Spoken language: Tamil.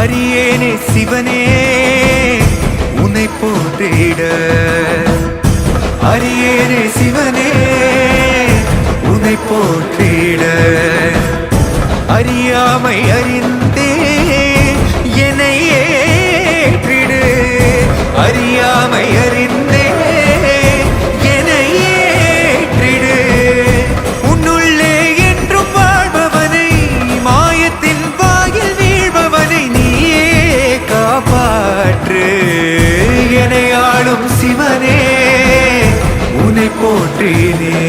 அரியேனே சிவனே உன்னை போற்றிட, அரியேனே சிவனே உன்னை போற்றிட, அறியாமை அறிந்தே என்னை ஏற்றிடு, அறியாமை அறிந்தே என்னை ஏற்றிடு. உன்னுள்ளே என்றும் வாழ்பவனை, மாயத்தின் வாயில் வீழ்பவனை நீயே காப்பாற்று. என்னை ஆளும் சிவனே உன்னை போற்றினே.